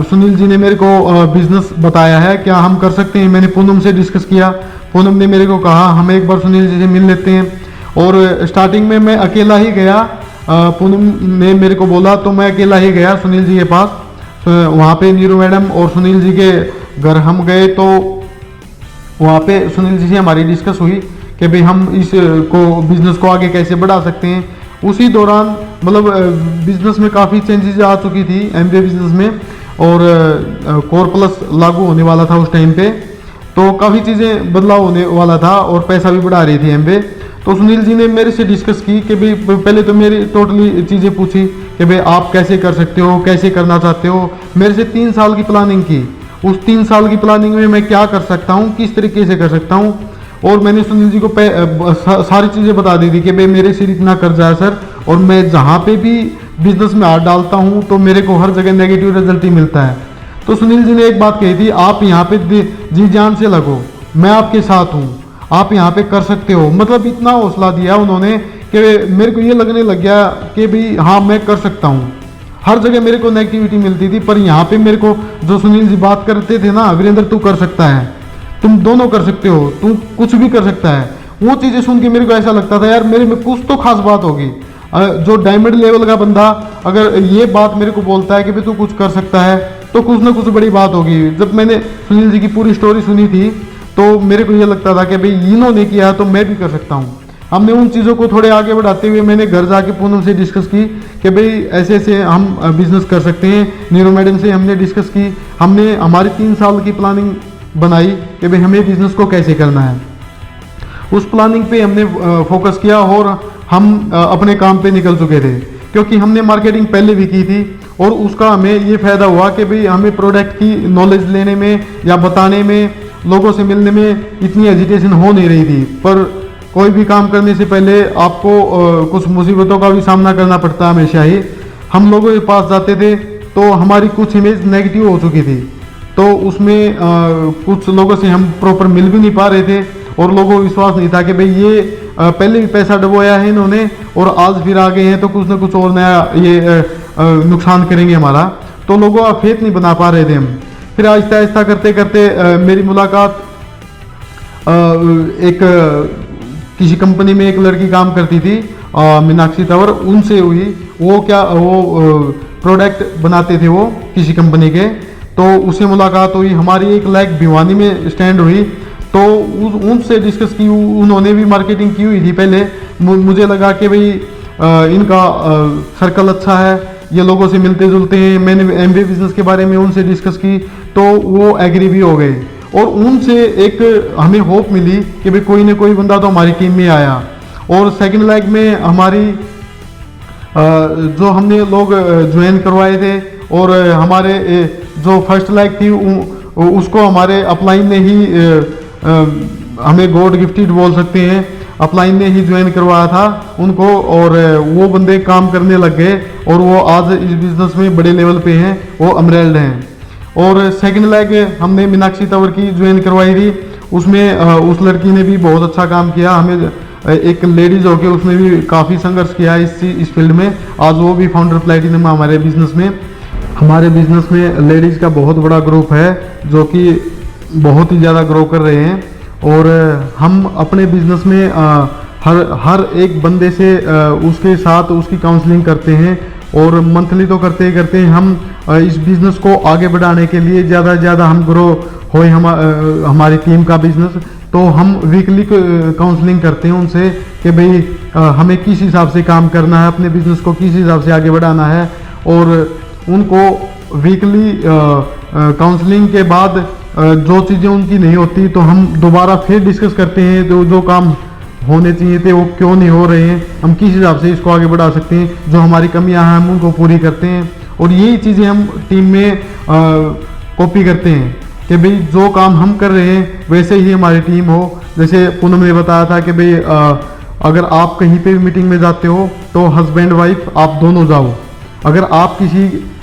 सुनील जी ने मेरे को बिजनेस बताया है, क्या हम कर सकते हैं। मैंने पूनम से डिस्कस किया, पूनम ने मेरे को कहा हम एक बार सुनील जी से मिल लेते हैं। और स्टार्टिंग में मैं अकेला ही गया, पूनम ने मेरे को बोला तो मैं अकेला ही गया सुनील जी के पास। वहाँ पे नीरू मैडम और सुनील जी के घर हम गए, तो वहाँ पे सुनील जी से हमारी डिस्कस हुई कि भाई हम बिजनेस को आगे कैसे बढ़ा सकते हैं। उसी दौरान मतलब बिजनेस में काफ़ी चेंजेस आ चुकी थी एमबीए बिजनेस में, और कोर प्लस लागू होने वाला था उस टाइम पे, तो काफ़ी चीज़ें बदलाव होने वाला था और पैसा भी बढ़ा रही थी एम पे। तो सुनील जी ने मेरे से डिस्कस की कि भाई पहले तो मेरी टोटली चीज़ें पूछी कि भाई आप कैसे कर सकते हो, कैसे करना चाहते हो। मेरे से 3 साल की प्लानिंग की, उस 3 साल की प्लानिंग में मैं क्या कर सकता हूँ, किस तरीके से कर सकता हूँ। और मैंने सुनील जी को सारी चीज़ें बता दी थी कि भाई मेरे सिर इतना कर्जा है सर, और मैं जहाँ पे भी बिजनेस में हाथ डालता हूँ तो मेरे को हर जगह नेगेटिव रिजल्ट ही मिलता है। तो सुनील जी ने एक बात कही थी, आप यहाँ पे जी जान से लगो, मैं आपके साथ हूँ, आप यहाँ पे कर सकते हो। मतलब इतना हौसला दिया उन्होंने कि मेरे को ये लगने लग गया कि भाई हाँ मैं कर सकता हूँ। हर जगह मेरे को नेगेटिविटी मिलती थी, पर यहाँ पे मेरे को जो सुनील जी बात करते थे ना, वीरेंद्र तू कर सकता है, तुम दोनों कर सकते हो, तू कुछ भी कर सकता है, वो चीज़ें सुन के मेरे को ऐसा लगता था यार मेरे में कुछ तो खास बात होगी। जो डायमंड लेवल का बंदा अगर ये बात मेरे को बोलता है कि भाई तू कुछ कर सकता है, तो कुछ ना कुछ बड़ी बात होगी। जब मैंने सुनील जी की पूरी स्टोरी सुनी थी तो मेरे को ये लगता था कि भाई इन्होंने किया है तो मैं भी कर सकता हूँ। हमने उन चीज़ों को थोड़े आगे बढ़ाते हुए मैंने घर जाके पूनम से डिस्कस की कि भाई ऐसे ऐसे हम बिजनेस कर सकते हैं। नीरू मैडम से हमने डिस्कस की, हमने हमारी 3 साल की प्लानिंग बनाई कि भाई हमें बिजनेस को कैसे करना है। उस प्लानिंग पे हमने फोकस किया और हम अपने काम पे निकल चुके थे, क्योंकि हमने मार्केटिंग पहले भी की थी और उसका हमें ये फ़ायदा हुआ कि भाई हमें प्रोडक्ट की नॉलेज लेने में या बताने में, लोगों से मिलने में इतनी एजिटेशन हो नहीं रही थी। पर कोई भी काम करने से पहले आपको कुछ मुसीबतों का भी सामना करना पड़ता है हमेशा ही। हम लोगों के पास जाते थे तो हमारी कुछ इमेज नेगेटिव हो चुकी थी, तो उसमें कुछ लोगों से हम प्रॉपर मिल भी नहीं पा रहे थे और लोगों को विश्वास नहीं था कि भाई ये पहले भी पैसा डुबोया है इन्होंने और आज फिर आ गए हैं तो कुछ ना कुछ और नया ये नुकसान करेंगे हमारा। तो लोगों का फेथ नहीं बना पा रहे थे हम। फिर आहिस्ता आहिस्ता करते करते मेरी मुलाकात एक किसी कंपनी में एक लड़की काम करती थी मीनाक्षी तंवर, उनसे हुई। वो प्रोडक्ट बनाते थे वो किसी कंपनी के, तो उससे मुलाकात हुई। हमारी एक लाइक भिवानी में स्टैंड हुई, तो उनसे डिस्कस की। उन्होंने भी मार्केटिंग की हुई थी पहले। मुझे लगा कि भाई इनका सर्कल अच्छा है, ये लोगों से मिलते जुलते हैं। मैंने MBA बिजनेस के बारे में उनसे डिस्कस की तो वो एग्री भी हो गए और उनसे एक हमें होप मिली कि भाई कोई ना कोई बंदा तो हमारी टीम में आया। और सेकंड लेग में हमारी जो हमने लोग ज्वाइन करवाए थे और हमारे जो फर्स्ट लेग थी उसको हमारे अपलाइन ने ही हमें गॉड गिफ्टेड बोल सकते हैं, अपलाइन ने ही ज्वाइन करवाया था उनको। और वो बंदे काम करने लग गए और वो आज इस बिजनेस में बड़े लेवल पे हैं, वो अमरेल्ड हैं। और सेकंड लेग हमने मीनाक्षी तंवर की ज्वाइन करवाई थी, उसमें उस लड़की ने भी बहुत अच्छा काम किया। हमें एक लेडीज होके उसने भी काफ़ी संघर्ष किया इस फील्ड में। आज वो भी फाउंडर प्लैटिनम हमारे बिजनेस में। हमारे बिजनेस में लेडीज़ का बहुत बड़ा ग्रुप है जो कि बहुत ही ज़्यादा ग्रो कर रहे हैं। और हम अपने बिजनेस में हर एक बंदे से उसके साथ उसकी काउंसलिंग करते हैं और मंथली तो करते ही करते हैं। हम इस बिज़नेस को आगे बढ़ाने के लिए ज़्यादा से ज़्यादा हम ग्रो होए हमारी टीम का बिज़नेस, तो हम वीकली काउंसलिंग करते हैं उनसे कि भाई हमें किस हिसाब से काम करना है, अपने बिज़नेस को किस हिसाब से आगे बढ़ाना है। और उनको वीकली काउंसलिंग के बाद जो चीज़ें उनकी नहीं होती तो हम दोबारा फिर डिस्कस करते हैं जो काम होने चाहिए थे वो क्यों नहीं हो रहे हैं, हम किस हिसाब से इसको आगे बढ़ा सकते हैं, जो हमारी कमियां हैं हम उनको पूरी करते हैं। और यही चीज़ें हम टीम में कॉपी करते हैं कि भाई जो काम हम कर रहे हैं वैसे ही हमारी टीम हो। जैसे पूनम ने बताया था कि भाई अगर आप कहीं पे भी मीटिंग में जाते हो तो हस्बैंड वाइफ आप दोनों जाओ। अगर आप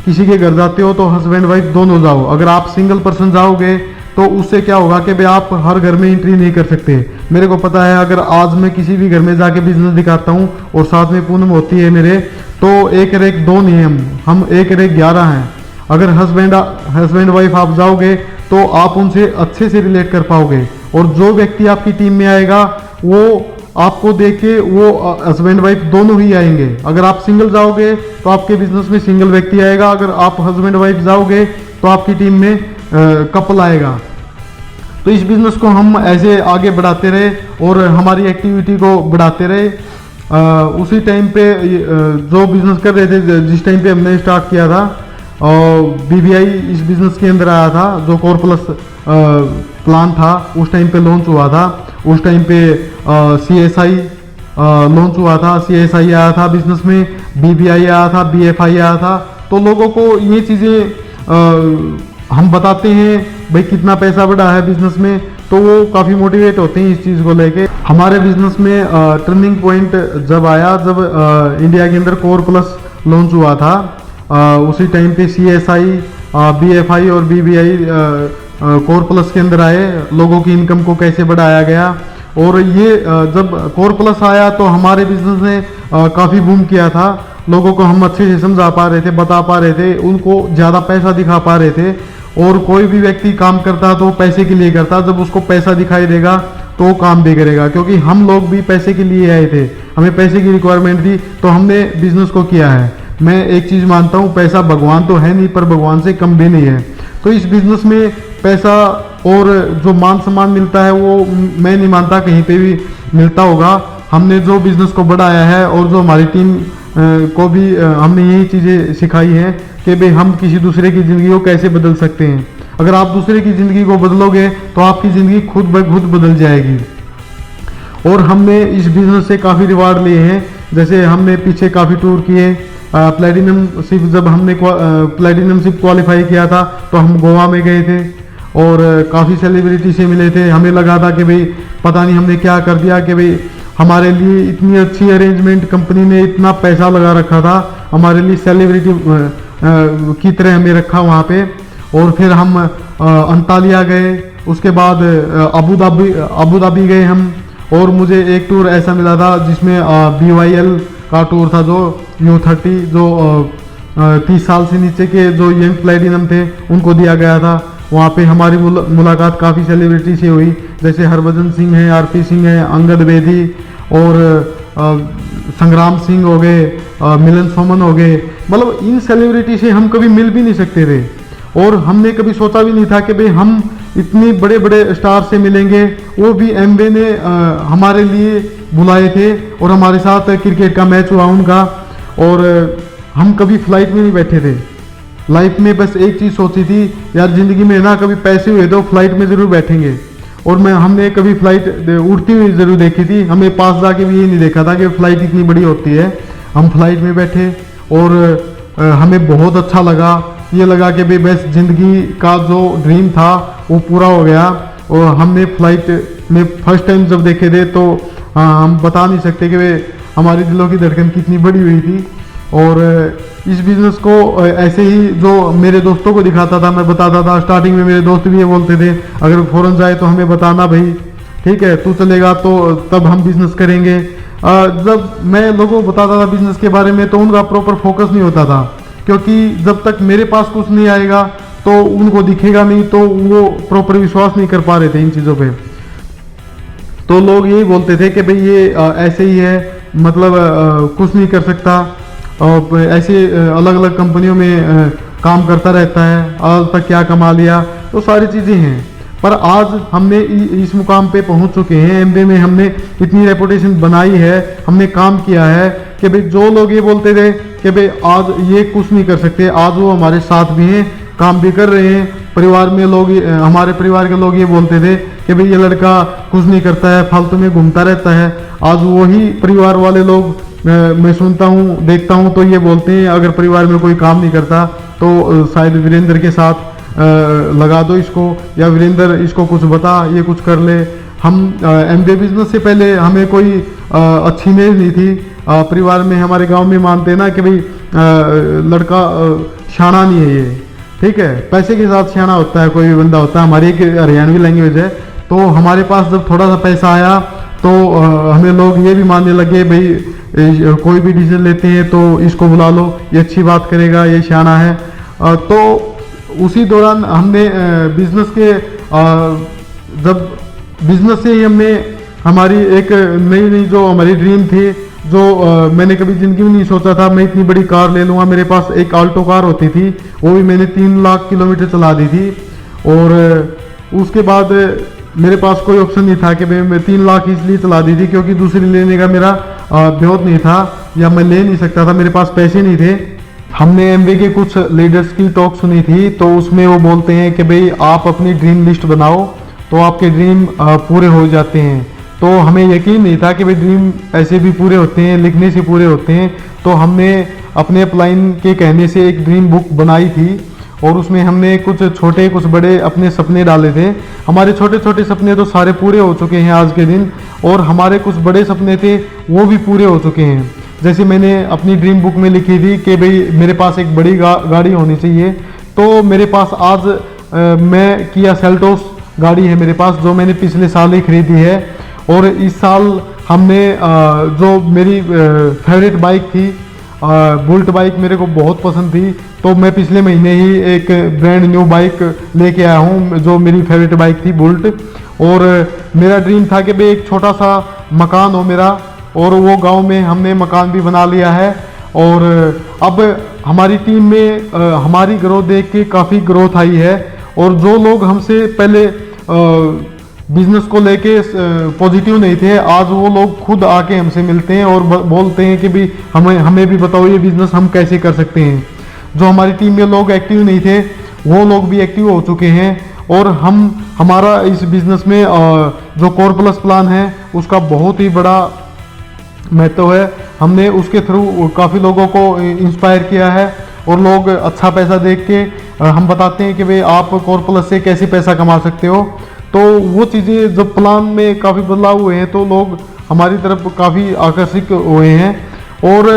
किसी के घर जाते हो तो हस्बैंड वाइफ दोनों जाओ। अगर आप सिंगल पर्सन जाओगे तो उससे क्या होगा कि भाई आप हर घर में एंट्री नहीं कर सकते। मेरे को पता है अगर आज मैं किसी भी घर में जाके बिजनेस दिखाता हूँ और साथ में पूनम होती है मेरे, तो 1-1-2 नहीं हम 1-11 हैं। अगर हस्बैंड वाइफ आप जाओगे तो आप उनसे अच्छे से रिलेट कर पाओगे और जो व्यक्ति आपकी टीम में आएगा वो आपको देख के वो हस्बैंड वाइफ दोनों ही आएंगे। अगर आप सिंगल जाओगे तो आपके बिजनेस में सिंगल व्यक्ति आएगा, अगर आप हस्बैंड वाइफ जाओगे तो आपकी टीम में कपल आएगा। तो इस बिजनेस को हम ऐसे आगे बढ़ाते रहे और हमारी एक्टिविटी को बढ़ाते रहे। उसी टाइम पे जो बिजनेस कर रहे थे, जिस टाइम पे हमने स्टार्ट किया था, BVI इस बिजनेस के अंदर आया था, जो कोर प्लस प्लान था उस टाइम पे लॉन्च हुआ था। उस टाइम पे CSI लॉन्च हुआ था, CSI आया था बिजनेस में, BVI आया था, BFI आया था। तो लोगों को ये चीज़ें हम बताते हैं भाई कितना पैसा बढ़ा है बिजनेस में, तो वो काफ़ी मोटिवेट होते हैं इस चीज़ को लेके। हमारे बिजनेस में टर्निंग पॉइंट जब आया, जब इंडिया के अंदर कोर प्लस लॉन्च हुआ था, उसी टाइम पे CSI, BFI और BVI कोर प्लस के अंदर आए। लोगों की इनकम को कैसे बढ़ाया गया, और ये जब कोर प्लस आया तो हमारे बिजनेस ने काफ़ी बूम किया था। लोगों को हम अच्छे से समझा पा रहे थे, बता पा रहे थे, उनको ज़्यादा पैसा दिखा पा रहे थे। और कोई भी व्यक्ति काम करता तो पैसे के लिए करता, जब उसको पैसा दिखाई देगा तो वो काम भी करेगा। क्योंकि हम लोग भी पैसे के लिए आए थे, हमें पैसे की रिक्वायरमेंट थी, तो हमने बिजनेस को किया है। मैं एक चीज़ मानता हूँ, पैसा भगवान तो है नहीं, पर भगवान से कम भी नहीं है। तो इस बिजनेस में पैसा और जो मान सम्मान मिलता है वो मैं नहीं मानता कहीं पे भी मिलता होगा। हमने जो बिजनेस को बढ़ाया है और जो हमारी टीम को भी हमने यही चीज़ें सिखाई हैं कि भाई हम किसी दूसरे की ज़िंदगी को कैसे बदल सकते हैं। अगर आप दूसरे की ज़िंदगी को बदलोगे तो आपकी ज़िंदगी खुद ब खुद बदल जाएगी। और हमने इस बिज़नेस से काफ़ी रिवार्ड लिए हैं। जैसे हमने पीछे काफ़ी टूर किए, प्लेटिनमशिप जब हमने प्लेटिनमशिप क्वालिफाई किया था तो हम गोवा में गए थे और काफ़ी सेलिब्रिटी से मिले थे। हमें लगा था कि भाई पता नहीं हमने क्या कर दिया कि भाई हमारे लिए इतनी अच्छी अरेंजमेंट, कंपनी ने इतना पैसा लगा रखा था, हमारे लिए सेलिब्रिटी की तरह हमें रखा वहाँ पे। और फिर हम अंतालिया गए, उसके बाद अबू धाबी गए हम। और मुझे एक टूर ऐसा मिला था जिसमें BYL का टूर था, जो U30, जो 30 साल से नीचे के जो यंग प्लेटिनम थे उनको दिया गया था। वहाँ पे हमारी मुलाकात काफ़ी सेलिब्रिटी से हुई, जैसे हरभजन सिंह है, RP सिंह है, अंगद बेदी और संग्राम सिंह हो गए, मिलन सोमन हो गए। मतलब इन सेलिब्रिटी से हम कभी मिल भी नहीं सकते थे और हमने कभी सोचा भी नहीं था कि भाई हम इतने बड़े बड़े स्टार से मिलेंगे। वो भी एमवे ने हमारे लिए बुलाए थे और हमारे साथ क्रिकेट का मैच हुआ उनका। और हम कभी फ्लाइट में नहीं बैठे थे। लाइफ में बस एक चीज़ सोची थी, यार ज़िंदगी में ना कभी पैसे हुए तो फ्लाइट में ज़रूर बैठेंगे। और हमने कभी फ्लाइट उड़ती हुई ज़रूर देखी थी, हमें पास जाके भी ये नहीं देखा था कि फ्लाइट इतनी बड़ी होती है। हम फ्लाइट में बैठे और हमें बहुत अच्छा लगा। ये लगा कि भाई बस ज़िंदगी का जो ड्रीम था वो पूरा हो गया। और हमने फ्लाइट में फर्स्ट टाइम जब देखे थे तो हम बता नहीं सकते कि भाई हमारी दिलों की धड़कन कितनी बड़ी हुई थी। और इस बिज़नेस को ऐसे ही जो मेरे दोस्तों को दिखाता था, मैं बताता था। स्टार्टिंग में मेरे दोस्त भी ये बोलते थे, अगर फॉरेन जाए तो हमें बताना भाई, ठीक है, तू चलेगा तो तब हम बिज़नेस करेंगे। जब मैं लोगों को बताता था बिज़नेस के बारे में तो उनका प्रॉपर फोकस नहीं होता था, क्योंकि जब तक मेरे पास कुछ नहीं आएगा तो उनको दिखेगा नहीं, तो वो प्रॉपर विश्वास नहीं कर पा रहे थे इन चीज़ों पे। तो लोग यही बोलते थे कि भाई ये ऐसे ही है, मतलब कुछ नहीं कर सकता, और ऐसे अलग अलग कंपनियों में काम करता रहता है, आज तक क्या कमा लिया। तो सारी चीज़ें हैं, पर आज हमने इस मुकाम पे पहुंच चुके हैं। एमबे में हमने इतनी रेपुटेशन बनाई है, हमने काम किया है कि भाई जो लोग ये बोलते थे कि भाई आज ये कुछ नहीं कर सकते, आज वो हमारे साथ भी हैं, काम भी कर रहे हैं। परिवार में लोग, हमारे परिवार के लोग ये बोलते थे कि भाई ये लड़का कुछ नहीं करता है, फालतू में घूमता रहता है। आज वही परिवार वाले लोग, मैं सुनता हूँ, देखता हूँ, तो ये बोलते हैं अगर परिवार में कोई काम नहीं करता तो शायद वीरेंद्र के साथ लगा दो इसको, या वीरेंद्र इसको कुछ बता, ये कुछ कर ले। हम एमबे बिजनेस से पहले हमें कोई अच्छी इमेज नहीं थी। परिवार में, हमारे गांव में मानते हैं ना कि भाई लड़का शाना नहीं है ये, ठीक है, पैसे के साथ शाना होता है कोई भी बंदा होता है। हमारी एक हरियाणवी लैंग्वेज है। तो हमारे पास जब थोड़ा सा पैसा आया तो हमें लोग ये भी मानने लगे, भाई कोई भी डिसीजन लेते हैं तो इसको बुला लो, ये अच्छी बात करेगा, ये शाना है। तो उसी दौरान हमने बिजनेस के जब बिजनेस से ही हमने हमारी एक नई जो हमारी ड्रीम थी, जो मैंने कभी ज़िंदगी में नहीं सोचा था मैं इतनी बड़ी कार ले लूँगा। मेरे पास एक आल्टो कार होती थी, वो भी मैंने 3 लाख किलोमीटर चला दी थी। और उसके बाद मेरे पास कोई ऑप्शन नहीं था कि मैं 3 लाख इसलिए चला दी थी क्योंकि दूसरी लेने का मेरा ब्योत नहीं था, या मैं ले नहीं सकता था, मेरे पास पैसे नहीं थे। हमने एमवे के कुछ लीडर्स की टॉक सुनी थी, तो उसमें वो बोलते हैं कि भाई आप अपनी ड्रीम लिस्ट बनाओ तो आपके ड्रीम पूरे हो जाते हैं। तो हमें यकीन नहीं था कि भाई ड्रीम ऐसे भी पूरे होते हैं, लिखने से पूरे होते हैं। तो हमने अपने अपलाइन के कहने से एक ड्रीम बुक बनाई थी और उसमें हमने कुछ छोटे कुछ बड़े अपने सपने डाले थे। हमारे छोटे छोटे सपने तो सारे पूरे हो चुके हैं आज के दिन, और हमारे कुछ बड़े सपने थे वो भी पूरे हो चुके हैं। जैसे मैंने अपनी ड्रीम बुक में लिखी थी कि भाई मेरे पास एक बड़ी गाड़ी होनी चाहिए, तो मेरे पास आज मैं किया सेल्टोस गाड़ी है मेरे पास, जो मैंने पिछले साल ही खरीदी है। और इस साल हमने जो मेरी फेवरेट बाइक थी बुलेट बाइक मेरे को बहुत पसंद थी, तो मैं पिछले महीने ही एक ब्रांड न्यू बाइक लेके आया हूँ जो मेरी फेवरेट बाइक थी बुलेट। और मेरा ड्रीम था कि भाई एक छोटा सा मकान हो मेरा, और वो गांव में हमने मकान भी बना लिया है। और अब हमारी टीम में हमारी ग्रोथ देख के काफ़ी ग्रोथ आई है, और जो लोग हमसे पहले बिजनेस को लेके पॉजिटिव नहीं थे, आज वो लोग खुद आके हमसे मिलते हैं और बोलते हैं कि भी हमें भी बताओ ये बिजनेस हम कैसे कर सकते हैं। जो हमारी टीम में लोग एक्टिव नहीं थे वो लोग भी एक्टिव हो चुके हैं, और हमारा इस बिजनेस में जो कोर प्लस प्लान है उसका बहुत ही बड़ा महत्व है। हमने उसके थ्रू काफ़ी लोगों को इंस्पायर किया है, और लोग अच्छा पैसा देख के हम बताते हैं कि भाई आप कोर प्लस से कैसे पैसा कमा सकते हो। तो वो चीज़ें जब प्लान में काफ़ी बदलाव हुए हैं तो लोग हमारी तरफ काफ़ी आकर्षित हुए हैं, और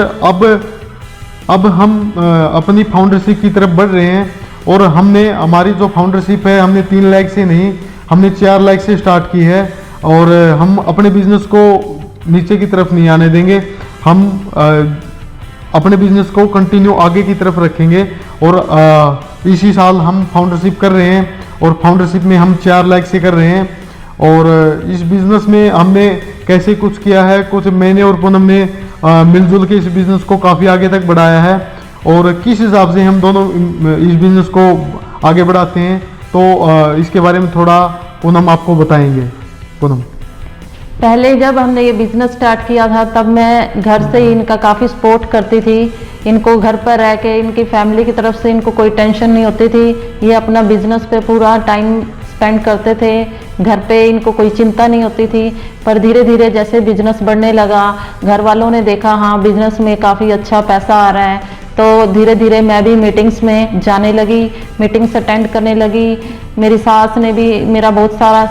अब हम अपनी फाउंडरशिप की तरफ बढ़ रहे हैं। और हमने हमारी जो फाउंडरशिप है हमने 3 लाख से नहीं, हमने 4 लाख से स्टार्ट की है, और हम अपने बिजनेस को नीचे की तरफ नहीं आने देंगे। हम अपने बिजनेस को कंटिन्यू आगे की तरफ रखेंगे, और इसी साल हम फाउंडरशिप कर रहे हैं, और फाउंडरशिप में हम 4 लाख से कर रहे हैं। और इस बिज़नेस में हमने कैसे कुछ किया है, कुछ मैंने और पूनम ने मिलजुल के इस बिज़नेस को काफ़ी आगे तक बढ़ाया है, और किस हिसाब से हम दोनों इस बिज़नेस को आगे बढ़ाते हैं, तो इसके बारे में थोड़ा पूनम आपको बताएंगे। पूनम, पहले जब हमने ये बिजनेस स्टार्ट किया था तब मैं घर से ही इनका काफ़ी सपोर्ट करती थी। इनको घर पर रह के इनकी फैमिली की तरफ से इनको कोई टेंशन नहीं होती थी, ये अपना बिजनेस पे पूरा टाइम स्पेंड करते थे, घर पे इनको कोई चिंता नहीं होती थी। पर धीरे धीरे जैसे बिजनेस बढ़ने लगा, घर वालों ने देखा हाँ बिजनेस में काफ़ी अच्छा पैसा आ रहा है, तो धीरे धीरे मैं भी मीटिंग्स में जाने लगी, मीटिंग्स अटेंड करने लगी। मेरी सास ने भी मेरा बहुत सारा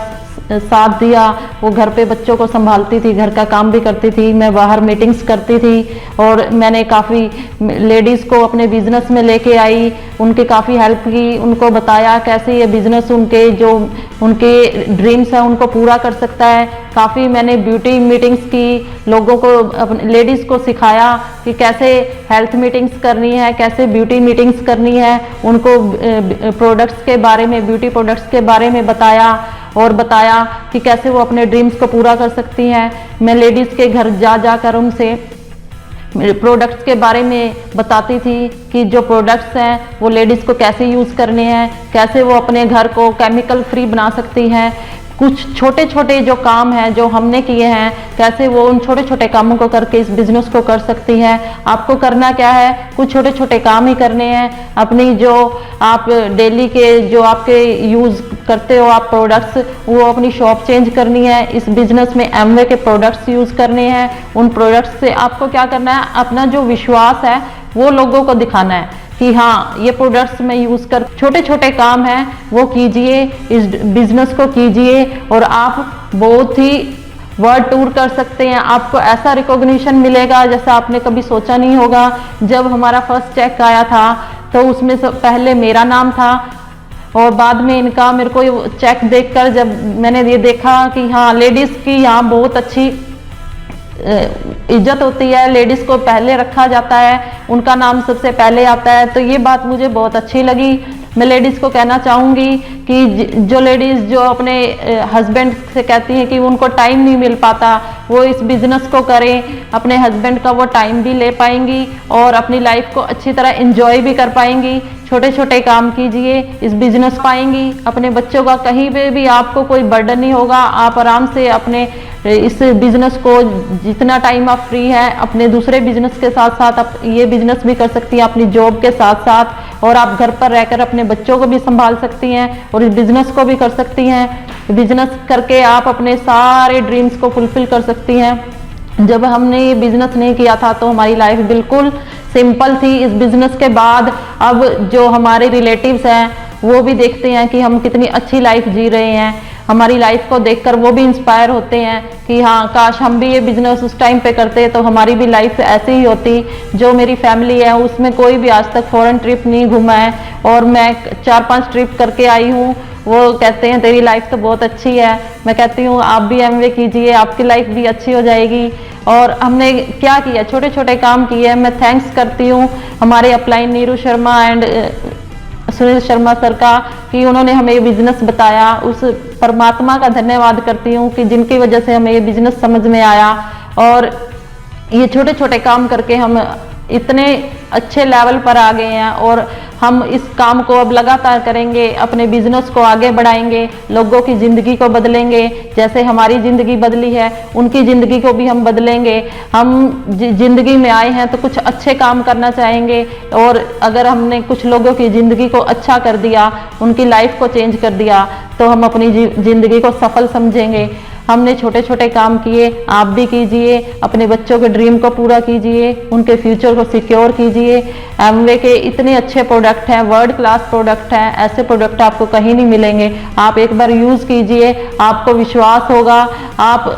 साथ दिया, वो घर पे बच्चों को संभालती थी, घर का काम भी करती थी, मैं बाहर मीटिंग्स करती थी, और मैंने काफ़ी लेडीज़ को अपने बिजनेस में लेके आई, उनकी काफ़ी हेल्प की, उनको बताया कैसे ये बिजनेस उनके जो उनके ड्रीम्स हैं उनको पूरा कर सकता है। काफ़ी मैंने ब्यूटी मीटिंग्स की, लोगों को अपने लेडीज़ को सिखाया कि कैसे हेल्थ मीटिंग्स करनी है, कैसे ब्यूटी मीटिंग्स करनी है, उनको प्रोडक्ट्स के बारे में, ब्यूटी प्रोडक्ट्स के बारे में बताया, और बताया कि कैसे वो अपने ड्रीम्स को पूरा कर सकती हैं। मैं लेडीज़ के घर जा जाकर उनसे प्रोडक्ट्स के बारे में बताती थी कि जो प्रोडक्ट्स हैं वो लेडीज़ को कैसे यूज़ करने हैं, कैसे वो अपने घर को केमिकल फ्री बना सकती हैं। कुछ छोटे छोटे जो काम हैं जो हमने किए हैं, कैसे वो उन छोटे छोटे कामों को करके इस बिज़नेस को कर सकती हैं। आपको करना क्या है, कुछ छोटे छोटे काम ही करने हैं। अपनी जो आप डेली के जो आपके यूज़ करते हो आप प्रोडक्ट्स, वो अपनी शॉप चेंज करनी है, इस बिज़नेस में एमवे के प्रोडक्ट्स यूज़ करने हैं। उन प्रोडक्ट्स से आपको क्या करना है, अपना जो विश्वास है वो लोगों को दिखाना है कि हाँ ये प्रोडक्ट्स में यूज़ कर। छोटे छोटे काम हैं वो कीजिए, इस बिजनेस को कीजिए, और आप बहुत ही वर्ल्ड टूर कर सकते हैं। आपको ऐसा रिकॉग्निशन मिलेगा जैसा आपने कभी सोचा नहीं होगा। जब हमारा फर्स्ट चेक आया था तो उसमें पहले मेरा नाम था, और बाद में इनका। मेरे को चेक देखकर जब मैंने ये देखा कि हाँ लेडीज़ की यहाँ बहुत अच्छी इज्जत होती है, लेडीज़ को पहले रखा जाता है, उनका नाम सबसे पहले आता है, तो ये बात मुझे बहुत अच्छी लगी। मैं लेडीज़ को कहना चाहूँगी कि जो लेडीज़ जो अपने हस्बैंड से कहती हैं कि उनको टाइम नहीं मिल पाता, वो इस बिज़नेस को करें, अपने हस्बैंड का वो टाइम भी ले पाएंगी और अपनी लाइफ को अच्छी तरह एंजॉय भी कर पाएंगी। छोटे छोटे काम कीजिए, इस बिजनेस पाएंगी। अपने बच्चों का कहीं पे भी आपको कोई बर्डन नहीं होगा, आप आराम से अपने इस बिजनेस को जितना टाइम आप फ्री है अपने दूसरे बिजनेस के साथ साथ आप ये बिजनेस भी कर सकती हैं अपनी जॉब के साथ साथ, और आप घर पर रहकर अपने बच्चों को भी संभाल सकती हैं और इस बिजनेस को भी कर सकती हैं। बिजनेस करके आप अपने सारे ड्रीम्स को फुलफिल कर सकती हैं। जब हमने ये बिजनेस नहीं किया था तो हमारी लाइफ बिल्कुल सिंपल थी। इस बिजनेस के बाद अब जो हमारे रिलेटिव्स हैं वो भी देखते हैं कि हम कितनी अच्छी लाइफ जी रहे हैं। हमारी लाइफ को देखकर वो भी इंस्पायर होते हैं कि हाँ काश हम भी ये बिजनेस उस टाइम पे करते तो हमारी भी लाइफ ऐसी ही होती। जो मेरी फैमिली है उसमें कोई भी आज तक फॉरेन ट्रिप नहीं घूमा है और मैं 4-5 ट्रिप करके आई हूँ। वो कहते हैं तेरी लाइफ तो बहुत अच्छी है। मैं कहती हूँ आप भी एमवे कीजिए, आपकी लाइफ भी अच्छी हो जाएगी। और हमने क्या किया, छोटे छोटे काम किए। मैं थैंक्स करती हूँ हमारे upline Neeru Sharma and Sunil Sharma sir का कि उन्होंने हमें ये बिजनेस बताया। उस परमात्मा का धन्यवाद करती हूँ कि जिनकी वजह से हमें ये बिजनेस समझ में आया और ये छोटे छोटे काम करके हम इतने अच्छे लेवल पर आ गए हैं और हम इस काम को अब लगातार करेंगे, अपने बिजनेस को आगे बढ़ाएंगे, लोगों की ज़िंदगी को बदलेंगे। जैसे हमारी ज़िंदगी बदली है उनकी ज़िंदगी को भी हम बदलेंगे। हम ज़िंदगी में आए हैं तो कुछ अच्छे काम करना चाहेंगे और अगर हमने कुछ लोगों की ज़िंदगी को अच्छा कर दिया, उनकी लाइफ को चेंज कर दिया तो हम अपनी ज़िंदगी को सफल समझेंगे। हमने छोटे छोटे काम किए, आप भी कीजिए, अपने बच्चों के ड्रीम को पूरा कीजिए, उनके फ्यूचर को सिक्योर कीजिए। एमवे के इतने अच्छे प्रोडक्ट हैं, वर्ल्ड क्लास प्रोडक्ट हैं, ऐसे प्रोडक्ट आपको कहीं नहीं मिलेंगे। आप एक बार यूज़ कीजिए, आपको विश्वास होगा। आप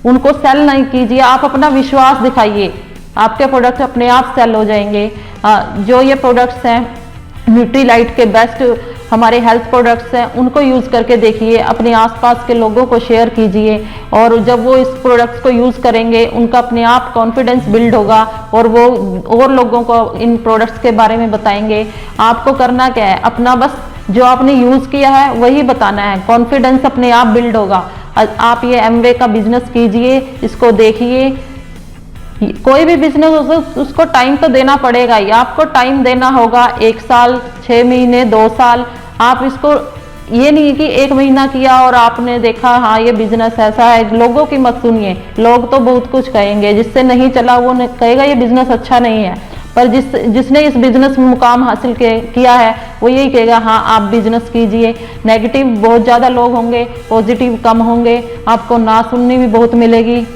उनको सेल नहीं कीजिए, आप अपना विश्वास दिखाइए, आपके प्रोडक्ट अपने आप सेल हो जाएंगे। जो ये प्रोडक्ट्स हैं न्यूट्रीलाइट के बेस्ट हमारे हेल्थ प्रोडक्ट्स हैं, उनको यूज़ करके देखिए, अपने आसपास के लोगों को शेयर कीजिए और जब वो इस प्रोडक्ट्स को यूज़ करेंगे उनका अपने आप कॉन्फिडेंस बिल्ड होगा और वो और लोगों को इन प्रोडक्ट्स के बारे में बताएंगे। आपको करना क्या है, अपना बस जो आपने यूज़ किया है वही बताना है, कॉन्फिडेंस अपने आप बिल्ड होगा। आप ये एमवे का बिजनेस कीजिए, इसको देखिए। कोई भी बिजनेस हो उसको टाइम तो देना पड़ेगा ही, आपको टाइम देना होगा 1 साल, 6 महीने, 2 साल। आप इसको ये नहीं कि 1 महीना किया और आपने देखा हाँ ये बिजनेस ऐसा है। लोगों की मत सुनिए, लोग तो बहुत कुछ कहेंगे, जिससे नहीं चला वो कहेगा ये बिजनेस अच्छा नहीं है, पर जिसने इस बिजनेस में मुकाम हासिल किया है वो यही कहेगा हाँ आप बिजनेस कीजिए। नेगेटिव बहुत ज़्यादा लोग होंगे, पॉजिटिव कम होंगे, आपको ना सुननी भी बहुत मिलेगी।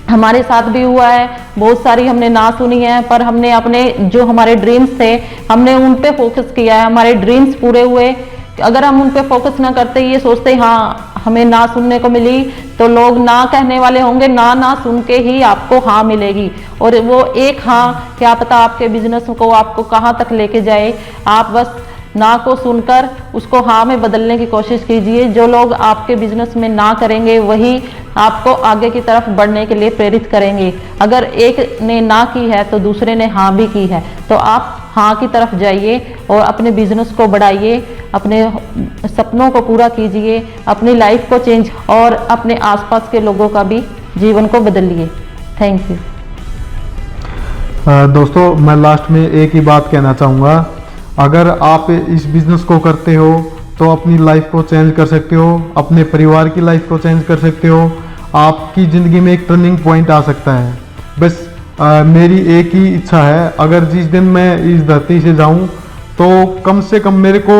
हमारे साथ भी हुआ है, बहुत सारी हमने ना सुनी है, पर हमने अपने जो हमारे ड्रीम्स थे हमने उन पे फोकस किया है, हमारे ड्रीम्स पूरे हुए। अगर हम उन पे फोकस ना करते, ये सोचते हाँ हमें ना सुनने को मिली, तो लोग ना कहने वाले होंगे, ना सुन के ही आपको हाँ मिलेगी। और वो एक हाँ क्या पता आपके बिजनेस को आपको कहाँ तक लेके जाए। आप बस ना को सुनकर उसको हाँ में बदलने की कोशिश कीजिए। जो लोग आपके बिजनेस में ना करेंगे वही आपको आगे की तरफ बढ़ने के लिए प्रेरित करेंगे। अगर एक ने ना की है तो दूसरे ने हाँ भी की है, तो आप हाँ की तरफ जाइए और अपने बिजनेस को बढ़ाइए, अपने सपनों को पूरा कीजिए, अपनी लाइफ को चेंज और अपने आसपास के लोगों का भी जीवन को बदलिए। Thank you. दोस्तों मैं लास्ट में एक ही बात कहना चाहूँगा, अगर आप इस बिज़नेस को करते हो तो अपनी लाइफ को चेंज कर सकते हो, अपने परिवार की लाइफ को चेंज कर सकते हो, आपकी ज़िंदगी में एक टर्निंग पॉइंट आ सकता है। बस मेरी एक ही इच्छा है, अगर जिस दिन मैं इस धरती से जाऊं तो कम से कम मेरे को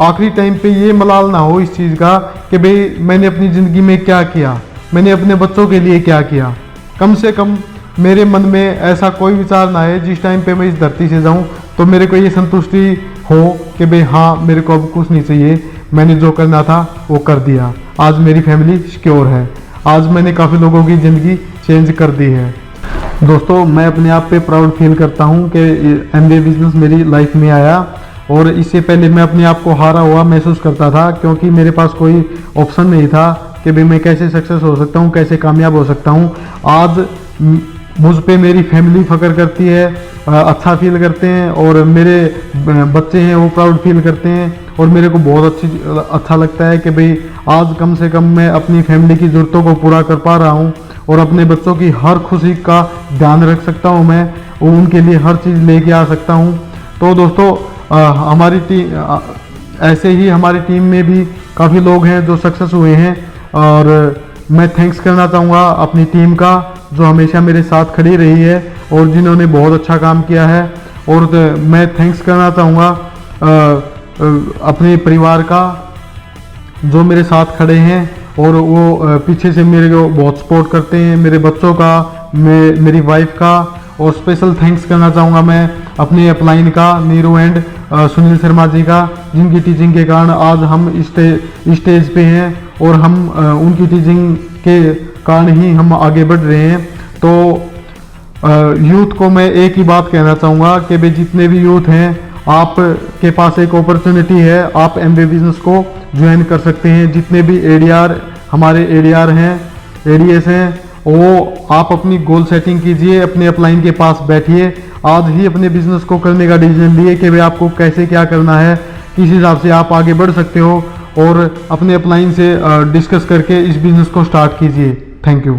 आखिरी टाइम पे ये मलाल ना हो इस चीज़ का कि भाई मैंने अपनी ज़िंदगी में क्या किया, मैंने अपने बच्चों के लिए क्या किया। कम से कम मेरे मन में ऐसा कोई विचार ना आए जिस टाइम पे मैं इस धरती से जाऊं तो मेरे को ये संतुष्टि हो कि भाई हाँ मेरे को अब कुछ नहीं चाहिए, मैंने जो करना था वो कर दिया, आज मेरी फैमिली सिक्योर है, आज मैंने काफ़ी लोगों की ज़िंदगी चेंज कर दी है। दोस्तों मैं अपने आप पे प्राउड फील करता हूँ कि एमवे बिजनेस मेरी लाइफ में आया, और इससे पहले मैं अपने आप को हारा हुआ महसूस करता था क्योंकि मेरे पास कोई ऑप्शन नहीं था कि भाई मैं कैसे सक्सेस हो सकता हूँ, कैसे कामयाब हो सकता हूँ। आज मुझ पे मेरी फैमिली फ़ख्र करती है, अच्छा फील करते हैं, और मेरे बच्चे हैं वो प्राउड फील करते हैं, और मेरे को बहुत अच्छा लगता है कि भाई आज कम से कम मैं अपनी फैमिली की ज़रूरतों को पूरा कर पा रहा हूँ और अपने बच्चों की हर खुशी का ध्यान रख सकता हूँ मैं, उनके लिए हर चीज़ लेके आ सकता हूँ। तो दोस्तों हमारी टीम ऐसे ही हमारी टीम में भी काफ़ी लोग हैं जो सक्सेस हुए हैं, और मैं थैंक्स करना चाहूँगा अपनी टीम का, जो हमेशा मेरे साथ खड़ी रही है और जिन्होंने बहुत अच्छा काम किया है। और मैं थैंक्स करना चाहूँगा अपने परिवार का, जो मेरे साथ खड़े हैं और वो पीछे से मेरे को बहुत सपोर्ट करते हैं, मेरे बच्चों का, मेरी वाइफ का। और स्पेशल थैंक्स करना चाहूँगा मैं अपने अपलाइन का, नीरू एंड सुनील शर्मा जी का, जिनकी टीचिंग के कारण आज हम स्टेज पे हैं और हम उनकी टीचिंग के कारण ही हम आगे बढ़ रहे हैं। तो यूथ को मैं एक ही बात कहना चाहूँगा कि भाई जितने भी यूथ हैं, आपके पास एक अपॉर्चुनिटी है, आप एमबीए बिजनेस को ज्वाइन कर सकते हैं। जितने भी एडीआर हमारे एडीआर हैं, एडीएस हैं, वो आप अपनी गोल सेटिंग कीजिए, अपने अपलाइन के पास बैठिए, आज ही अपने बिजनेस को करने का डिसीजन लिए कि भाई आपको कैसे क्या करना है, किस हिसाब से आप आगे बढ़ सकते हो, और अपने अपलाइन से डिस्कस करके इस बिजनेस को स्टार्ट कीजिए। Thank you.